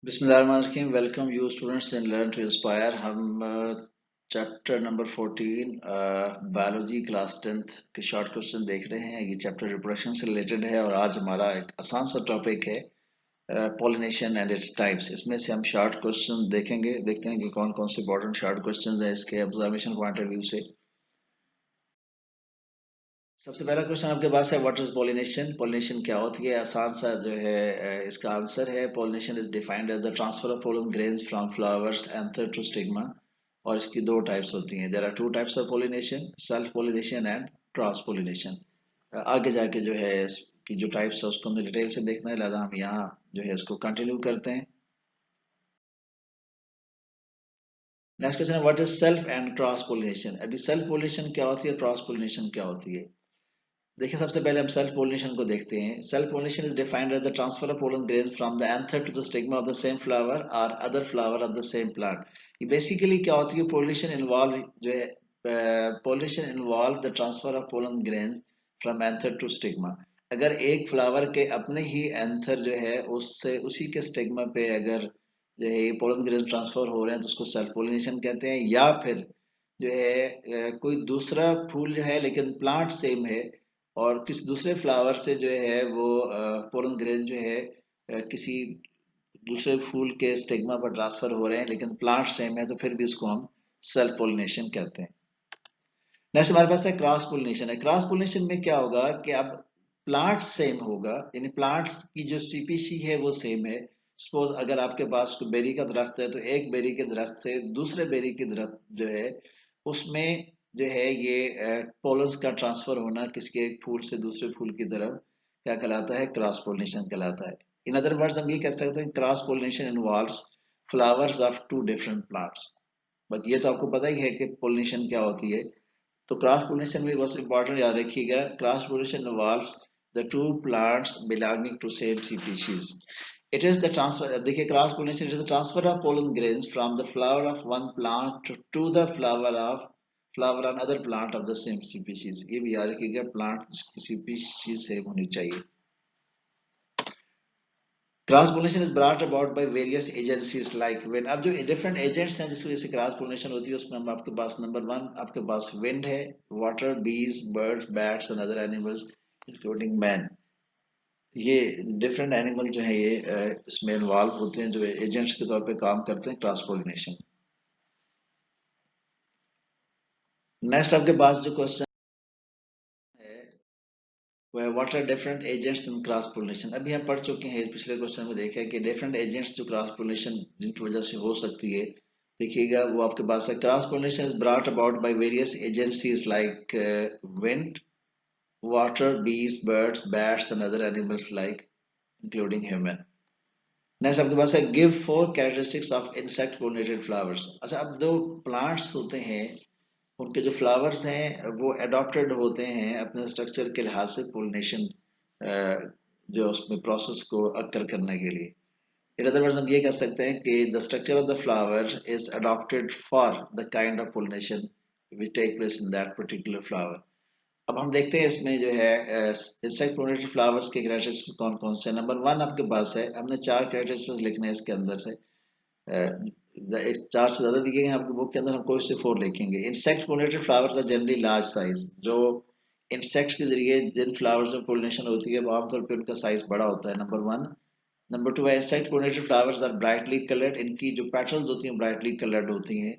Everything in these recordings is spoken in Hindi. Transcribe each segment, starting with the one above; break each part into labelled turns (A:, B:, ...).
A: बिस्मिल्लाहिर्रहमानिर्रहीम। Welcome you students in learn to inspire. हम chapter number 14 biology class 10th के शॉर्ट क्वेश्चन देख रहे हैं। ये चैप्टर रिप्रोडक्शन से रिलेटेड है और आज हमारा एक आसान सा टॉपिक है पॉलिनेशन एंड इट्स टाइप्स। इसमें से हम शॉर्ट क्वेश्चन देखेंगे, देखते हैं कि कौन कौन से इंपॉर्टेंट शॉर्ट क्वेश्चन हैं इसके ऑब्जर्वेशन पॉइंट ऑफ व्यू से। सबसे पहला क्वेश्चन आपके पास है, व्हाट इज पॉलिनेशन? पॉलिनेशन क्या होती है? आसान सा जो है इसका आंसर है, pollination is defined as the transfer of pollen grains from flowers anther to stigma. और इसकी दो टाइप्स होती हैं। There are two types of pollination, self pollination and cross pollination. आगे जाके जो है इसकी जो टाइप्स है उसको हमने डिटेल से देखना है, लिहाजा हम यहाँ जो है इसको कंटिन्यू करते हैं। नेक्स्ट क्वेश्चन है, what is self and cross pollination? अभी सेल्फ पॉलिनेशन क्या होती है, क्रॉस पॉलिनेशन क्या होती है? देखिए, सबसे पहले हम सेल्फ पोलिनेशन को देखते हैं। Self pollination is defined as the transfer of pollen grain from the anther to the stigma of the same flower और other flower of the same plant. ये बेसिकली क्या होती है, पोलिनेशन इन्वॉल्व जो है, pollination involve the transfer of pollen grain from anther to stigma. अगर एक फ्लावर के अपने ही एंथर जो है उससे उसी के स्टिग्मा पे अगर जो है पोलन ग्रेन ट्रांसफर हो रहे हैं तो उसको सेल्फ पोलिनेशन कहते हैं। या फिर जो है कोई दूसरा फूल जो है लेकिन प्लांट सेम है और किसी दूसरे फ्लावर से जो है वो पोलन ग्रेन जो है किसी दूसरे फूल के स्टिग्मा पर ट्रांसफर हो रहे हैं लेकिन प्लांट सेम है, तो फिर भी उसको हम सेल्फ पोलिनेशन कहते हैं। नेक्स्ट हमारे पास है क्रॉस पोलिनेशन। है क्रॉस पोलिनेशन में क्या होगा कि अब प्लांट सेम होगा, यानी प्लांट की जो सीपीसी है वो सेम है। सपोज अगर आपके पास कोई बेरी का दरख्त है तो एक बेरी के दरख्त से दूसरे बेरी के दरख्त जो है उसमें जो है ये पोलन्स का ट्रांसफर होना किसी एक फूल से दूसरे फूल की तरफ क्या कहलाता है, क्रॉस पोलिनेशन कहलाता है। इन अदर वर्ड्स हम ये कह सकते हैं cross pollination involves flowers of two different plants. But ये तो आपको पता ही है कि पोलिनेशन क्या होती है। तो क्रॉस पोलिनेशन में बहुत इंपॉर्टेंट याद रखिएगा, cross pollination involves the two plants belonging to same species. It is the transfer, देखिए cross pollination it is the transfer of pollen grains from the flower of one plant to the flower on other plant of the same species. ये भी याद रखिएगा, प्लांट की स्पीशीज सेम होनी चाहिए। Cross pollination is brought about by various agencies like wind. अब जो डिफरेंट एजेंट्स हैं जिसकी वजह से क्रॉस पोलिनेशन होती है उसमें हम आपके पास नंबर 1 आपके पास विंड है, water, bees, birds, bats and other animals including man. ये डिफरेंट एनिमल जो है ये इसमें इन्वॉल्व होते हैं, जो एजेंट्स के तौर पे काम करते हैं क्रॉस पोलिनेशन। नेक्स्ट आपके पास जो क्वेश्चन है what are different agents in cross pollination. अभी हम पढ़ चुके हैं, पिछले क्वेश्चन में देखा है कि डिफरेंट एजेंट्स जो क्रॉस पोलिनेशन जिनकी वजह से हो सकती है, देखिएगा वो आपके पास है। Cross pollination is brought about by various agencies like wind, water, bees, birds, bats and other animals like including human. Next आपके पास है give 4 characteristics of insect pollinated flowers. अच्छा, अब दो प्लांट्स होते हैं उनके जो फ्लावर्स हैं वो अडॉप्टेड होते हैं अपने स्ट्रक्चर के लिहाज से पोलिनेशन जो उसमें प्रोसेस को अक्कर करने के लिए। इन अदर वर्ड्स हम ये कह सकते हैं कि the structure of the flower is adopted for the kind of pollination which take place in that particular flower. अब हम देखते हैं इसमें जो है इंसेक्ट पोलिनेटेड फ्लावर्स के कैरेक्टरिस्टिक्स कौन कौन से। नंबर 1 आपके पास है, हमने 4 कैरेक्टरिस्टिक्स लिखने हैं इसके अंदर से। चार से ज्यादा दिए गए हैं आपकी बुक के अंदर, हम कोई से 4 लिखेंगे। Insect pollinated flowers are generally large size. जो इंसेक्ट्स के जरिए जिन फ्लावर्स में पोलिनेशन होती है वो आमतौर पर उनका साइज बड़ा होता है, नंबर 1। नंबर 2 है insect pollinated flowers are brightly coloured. इनकी जो पेटल्स होती हैं ब्राइटली कलर्ड होती हैं,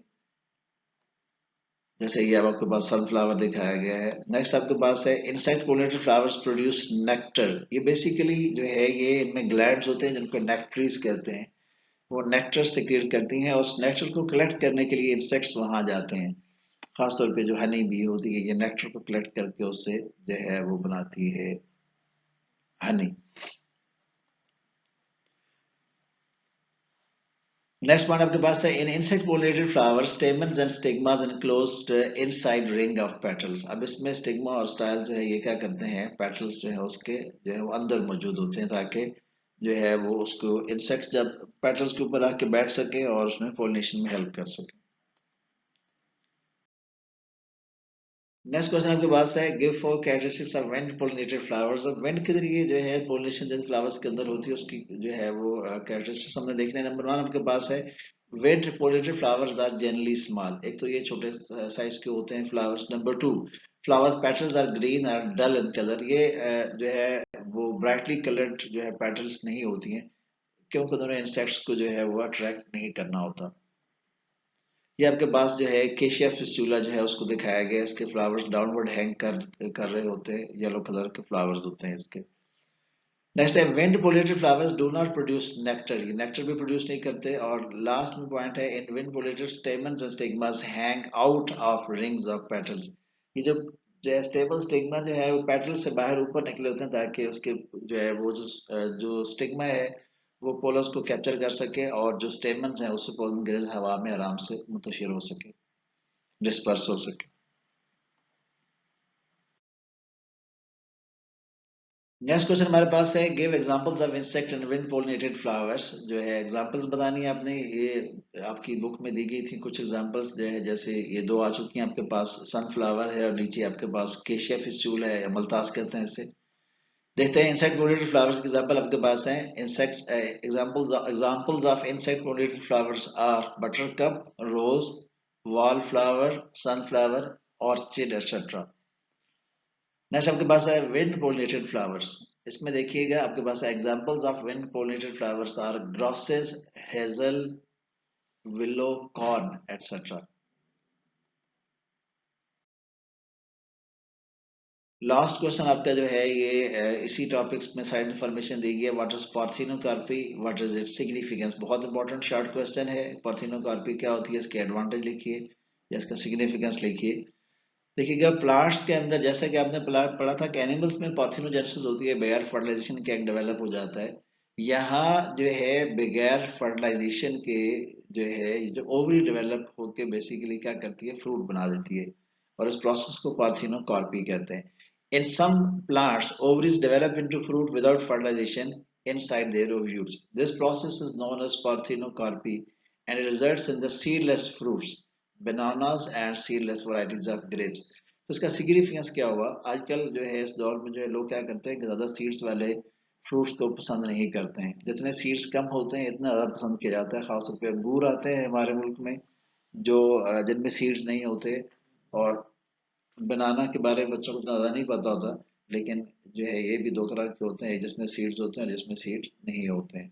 A: जैसे ये अब आपके पास सनफ्लावर दिखाया गया है। नेक्स्ट आपके पास है insect pollinated flowers produce nectar. ये बेसिकली जो है ये इनमें ग्लैंड्स होते हैं जिनको नेक्ट्रीज कहते हैं। वो नेक्टर सिक्रीट करती हैं और उस नेक्टर को कलेक्ट करने के लिए इंसेक्ट्स वहां जाते हैं। खासतौर पे जो हनी बी होती है ये नेक्टर को कलेक्ट करके उससे जो है वो बनाती है हनी। नेक्स्ट पॉइंट आपके पास है इन insect pollinated flowers stamens and stigmas enclosed inside ring of petals. अब इसमें स्टिग्मा और स्टाइल जो है ये क्या करते हैं, पेटल्स जो है उसके जो है वो अंदर मौजूद होते हैं ताकि जो है वो उसको इंसेक्ट जब पेटल्स के ऊपर आके बैठ सके और उसमें पोलिनेशन में हेल्प कर सके। नेक्स्ट क्वेश्चन आपके पास है give four characteristics of went pollinated flowers. और वेंट के जरिए जो है पोलिनेशन जिन फ्लावर्स के अंदर होती है उसकी जो है वो कैरेक्टरिस्टिक्स हमने देखने। नंबर वन आपके पास है wind pollinated flowers are generally small. एक तो ये छोटे साइज के होते हैं flowers. Number two flowers petals are green or dull in colour. ये जो है वो ब्राइटली कलर्ड जो है पेटल्स नहीं होती हैं, क्योंकि उन्होंने इंसेक्ट्स को जो है वो अट्रैक्ट नहीं करना होता। ये आपके पास जो है केशिया फिस्टूला जो है उसको दिखाया गया है। इसके फ्लावर्स डाउनवर्ड हैंग कर रहे होते हैं, येलो कलर के फ्लावर्स होते हैं इसके। नेक्स्ट है wind pollinated flowers do not produce nectar. ये नेक्टर भी प्रोड्यूस नहीं करते। और लास्ट में पॉइंट है इन wind pollinated stamens and stigmas hang out of rings of petals. ये जो है स्टेबल स्टिग्मा जो है वो पेटल से बाहर ऊपर निकले होते हैं, ताकि उसके जो है वो जो स्टिग्मा है वो पोलस को कैप्चर कर सके, और जो स्टेमन्स हैं उससे पोलन ग्रेन्स हवा में आराम से मुंतशिर हो सके, डिस्पर्स हो सके। नेक्स्ट क्वेश्चन हमारे पास है give examples of insect and wind pollinated flowers. जो है एग्जांपल्स बतानी है आपने। ये आपकी बुक में दी गई थी कुछ एग्जांपल्स जो है, जैसे ये दो आ चुकी हैं आपके पास, सनफ्लावर है और नीचे आपके पास केशिया फिस्टूल है या मल्तास कहते हैं इसे। देखते हैं इंसेक्ट पोलिनेटेड फ्लावर्स की एग्जांपल आपके पास है। Insect examples of insect pollinated flowers are buttercup, rose, wallflower, sunflower, orchid etcetera. Next आपके पास है विंड पोलिनेटेड फ्लावर्स। इसमें देखिएगा आपके पास examples of wind pollinated flowers are grasses, hazel, willow, corn etcetera. Last question आपका जो है ये इसी टॉपिक्स में साइड इन्फॉर्मेशन दी गई है। What is parthenocarpy, what is its significance. बहुत इंपॉर्टेंट शॉर्ट क्वेश्चन है। पार्थिनोकार्पी क्या होती है, इसके एडवांटेज लिखिए या इसका सिग्निफिकेंस लिखिए। देखिएगा प्लांट्स के अंदर जैसा कि आपने पढ़ा था कि एनिमल्स में पार्थिनोजेनेसिस होती है, बगैर फर्टिलाइजेशन के एग डेवलप हो जाता है। यहाँ जो है बगैर फर्टिलाइजेशन के जो है जो ओवरी डेवलप होके बेसिकली क्या करती है, फ्रूट बना देती है, और इस प्रोसेस को पार्थिनोकार्पी कहते हैं। In some plants ovaries develop into fruit without fertilization inside their ovules. This process is known as parthenocarpy and it results in the seedless fruits, bananas and seedless varieties of grapes. तो इसका सिग्निफिकेंस क्या हुआ, आजकल जो है इस दौर में जो है लोग क्या करते हैं कि ज्यादा सीड्स वाले फ्रूट्स को पसंद नहीं करते हैं। जितने सीड्स कम होते हैं इतना ज्यादा पसंद किया जाता है। खासतौर पे अंगूर आते हैं हमारे मुल्क में जो जिनमें सीड्स नहीं होते, और बनाना के बारे में बच्चों को ज़्यादा नहीं पता होता, लेकिन जो है ये भी दो तरह के होते हैं, जिसमें सीड्स होते हैं और जिसमें सीड्स नहीं होते हैं।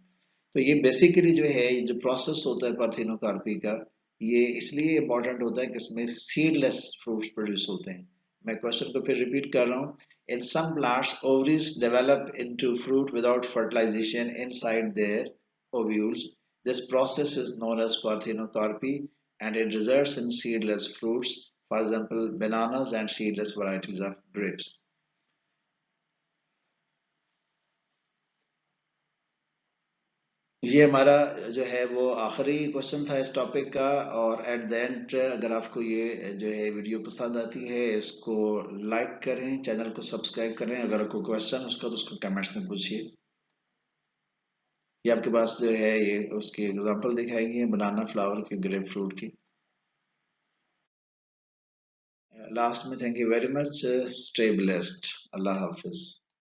A: तो ये बेसिकली जो है ये जो प्रोसेस होता है पार्थिनोकार्पी का, ये इसलिए इम्पोर्टेंट होता है कि इसमें सीडलेस फ्रूट्स प्रोड्यूस होते हैं। मैं क्वेश्चन को फिर रिपीट कर रहा हूँ। In some plants ovaries develop into fruit without fertilization inside their ovules. This process is known as parthenocarpy and it results in seedless fruits, for example bananas and seedless varieties of grapes. ये हमारा जो है वो आखिरी क्वेश्चन था इस टॉपिक का। और एट द एंड अगर आपको ये जो है वीडियो पसंद आती है इसको लाइक करें, चैनल को सब्सक्राइब करें। अगर कोई क्वेश्चन उसका तो उसको कमेंट्स में पूछिए। ये आपके पास जो है ये उसकी एग्जांपल दिखाई गई है बनाना फ्लावर की, ग्रेप फ्रूट की। लास्ट में thank you very much, stay blessed, Allah Hafiz.